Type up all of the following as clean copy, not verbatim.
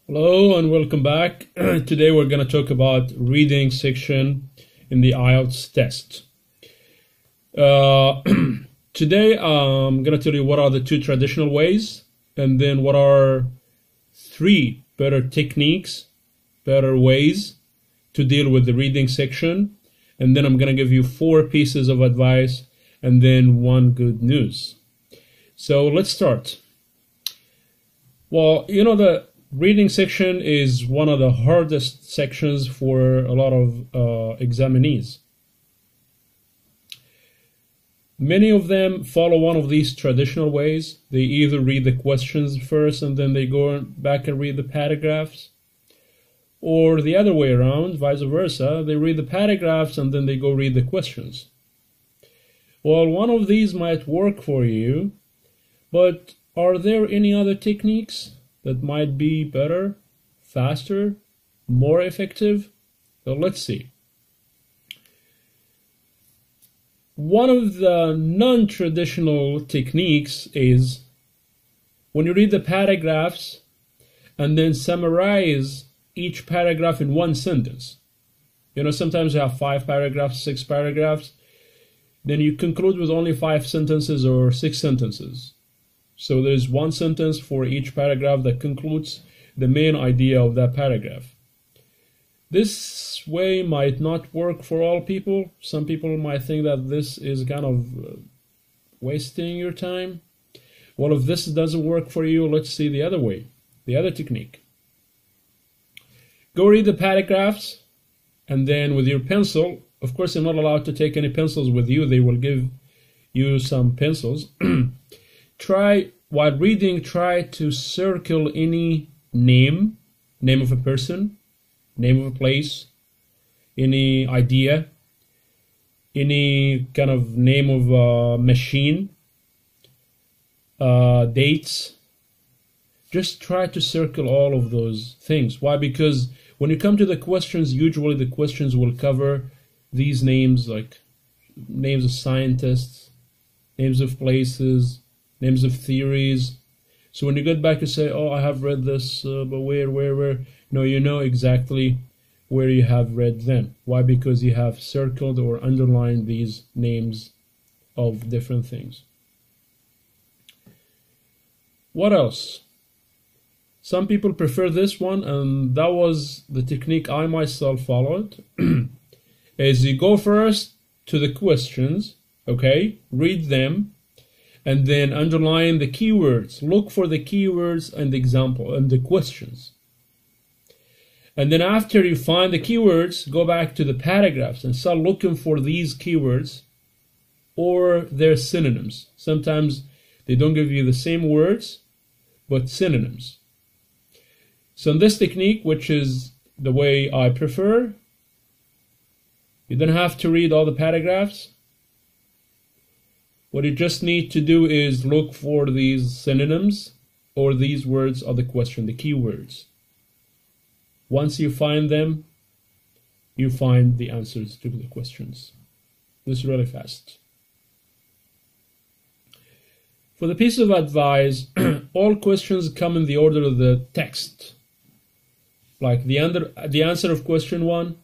Hello and welcome back. Today we're going to talk about reading section in the IELTS test. Today I'm going to tell you what are the two traditional ways and then what are three better techniques, better ways to deal with the reading section. And then I'm going to give you 4 pieces of advice and then 1 good news. So let's start. Well, you know, the reading section is one of the hardest sections for a lot of examinees. Many of them follow one of these traditional ways. They either read the questions first and then they go back and read the paragraphs, or the other way around, vice versa. They read the paragraphs and then they go read the questions. Well, one of these might work for you, but are there any other techniques that might be better, faster, more effective? So let's see. One of the non-traditional techniques is when you read the paragraphs and then summarize each paragraph in 1 sentence. You know, sometimes you have 5 paragraphs, 6 paragraphs. Then you conclude with only 5 sentences or 6 sentences. So there's 1 sentence for each paragraph that concludes the main idea of that paragraph. This way might not work for all people. Some people might think that this is kind of wasting your time. Well, if this doesn't work for you, let's see the other way, the other technique. Go read the paragraphs, and then with your pencil, of course you're not allowed to take any pencils with you. They will give you some pencils. While reading, try to circle any name of a person, name of a place, any idea, any kind of name of a machine, dates. Just try to circle all of those things. Why? Because when you come to the questions, usually the questions will cover these names, like names of scientists, names of places, names of theories. So when you get back, you say, oh, I have read this, but where? No, you know exactly where you have read them. Why? Because you have circled or underlined these names of different things. What else? Some people prefer this one, and that was the technique I myself followed. Is you go first to the questions, okay? Read them, and then underline the keywords. Look for the keywords and the example and the questions. And then after you find the keywords, go back to the paragraphs and start looking for these keywords or their synonyms. Sometimes they don't give you the same words, but synonyms. So in this technique, which is the way I prefer, you don't have to read all the paragraphs. What you just need to do is look for these synonyms or these words of the question, the keywords. Once you find them, you find the answers to the questions. This is really fast. For the piece of advice, all questions come in the order of the text. Like the answer of question 1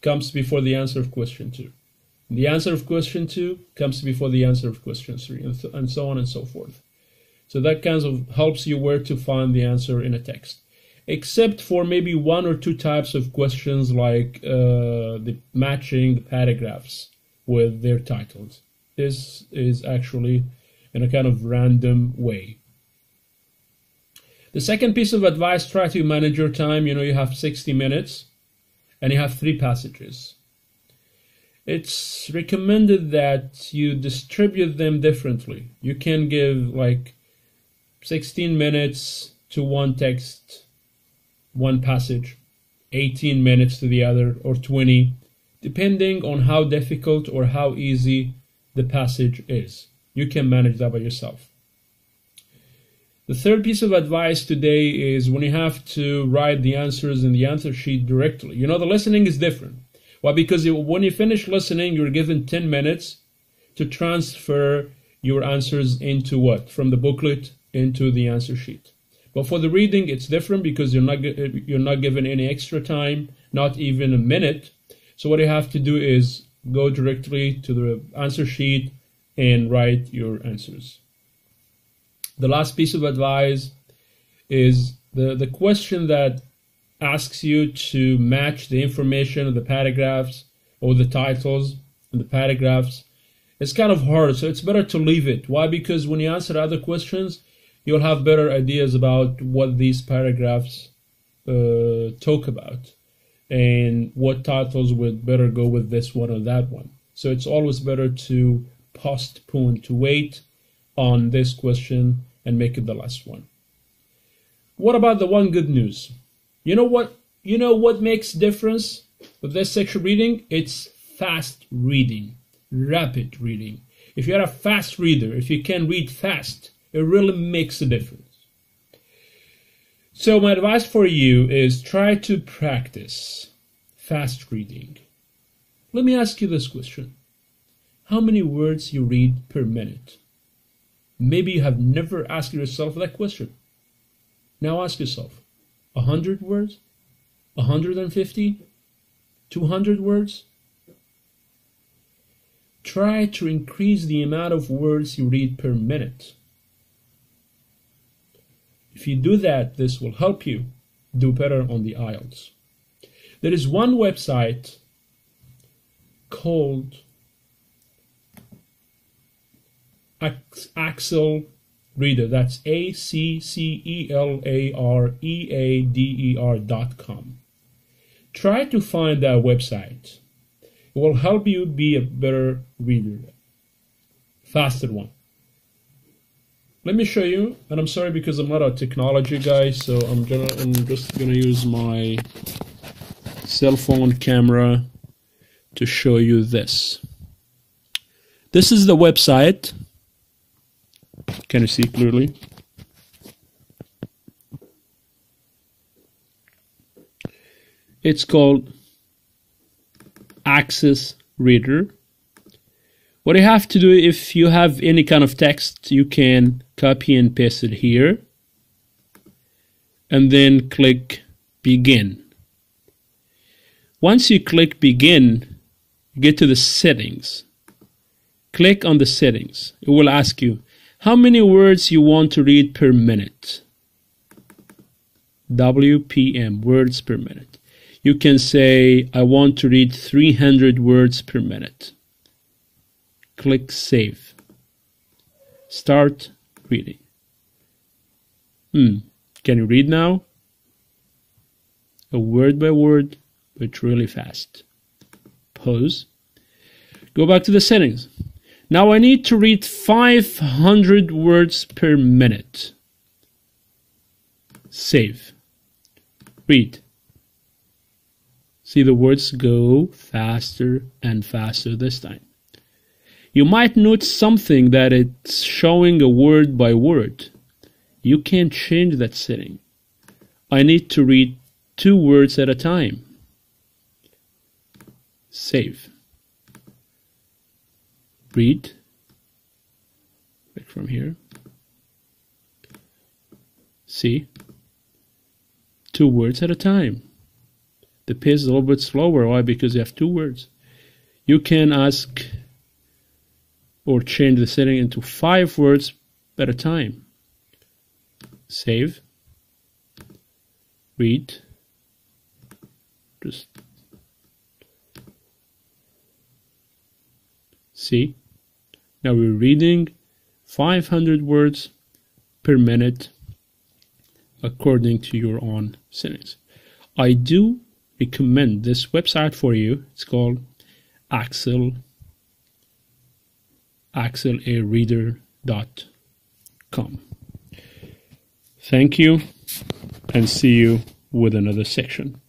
comes before the answer of question 2. The answer of question 2 comes before the answer of question 3, and so on and so forth. So that kind of helps you where to find the answer in a text. Except for maybe 1 or 2 types of questions, like the matching the paragraphs with their titles. This is actually in a kind of random way. The second piece of advice, try to manage your time. You know, you have 60 minutes and you have 3 passages. It's recommended that you distribute them differently. You can give like 16 minutes to one text, one passage, 18 minutes to the other, or 20, depending on how difficult or how easy the passage is. You can manage that by yourself. The third piece of advice today is when you have to write the answers in the answer sheet directly. You know, the listening is different. Why? Because when you finish listening, you're given 10 minutes to transfer your answers into what? From the booklet into the answer sheet. But for the reading, it's different because you're not given any extra time, not even a minute. So what you have to do is go directly to the answer sheet and write your answers. The last piece of advice is the question that asks you to match the information of the paragraphs or the titles and the paragraphs. It's kind of hard, so it's better to leave it. Why? Because when you answer other questions, you'll have better ideas about what these paragraphs talk about and what titles would better go with this one or that one. So it's always better to postpone, to wait on this question and make it the last one. What about the one good news? You know what makes difference with this section reading? It's fast reading, rapid reading. If you're a fast reader, if you can read fast, it really makes a difference. So my advice for you is try to practice fast reading. Let me ask you this question. How many words you read per minute? Maybe you have never asked yourself that question. Now ask yourself, 100 words? 150? 200 words? Try to increase the amount of words you read per minute. If you do that, this will help you do better on the IELTS. There is one website called Accel Reader. That's ACCELAREADER.com. Try to find that website. It will help you be a better reader, faster one. Let me show you, and I'm sorry because I'm not a technology guy, so I'm just gonna use my cell phone camera to show you this. This is the website. Can you see clearly? It's called Access Reader. What you have to do, if you have any kind of text, you can copy and paste it here and then click Begin. Once you click Begin, you get to the settings. Click on the settings. It will ask you how many words you want to read per minute. WPM, words per minute. You can say, I want to read 300 words per minute. Click Save. Start reading. Can you read now? A word by word, but really fast. Pause. Go back to the settings. Now I need to read 500 words per minute. Save. Read. See the words go faster and faster this time. You might note something that it's showing a word by word. You can change that setting. I need to read 2 words at a time. Save. Read. Click from here. See? 2 words at a time. The pace is a little bit slower. Why? Because you have 2 words. You can ask or change the setting into 5 words at a time. Save. Read. Just see. Now we're reading 500 words per minute according to your own settings. I do recommend this website for you. It's called AccelAreader.com. Thank you, and see you with another section.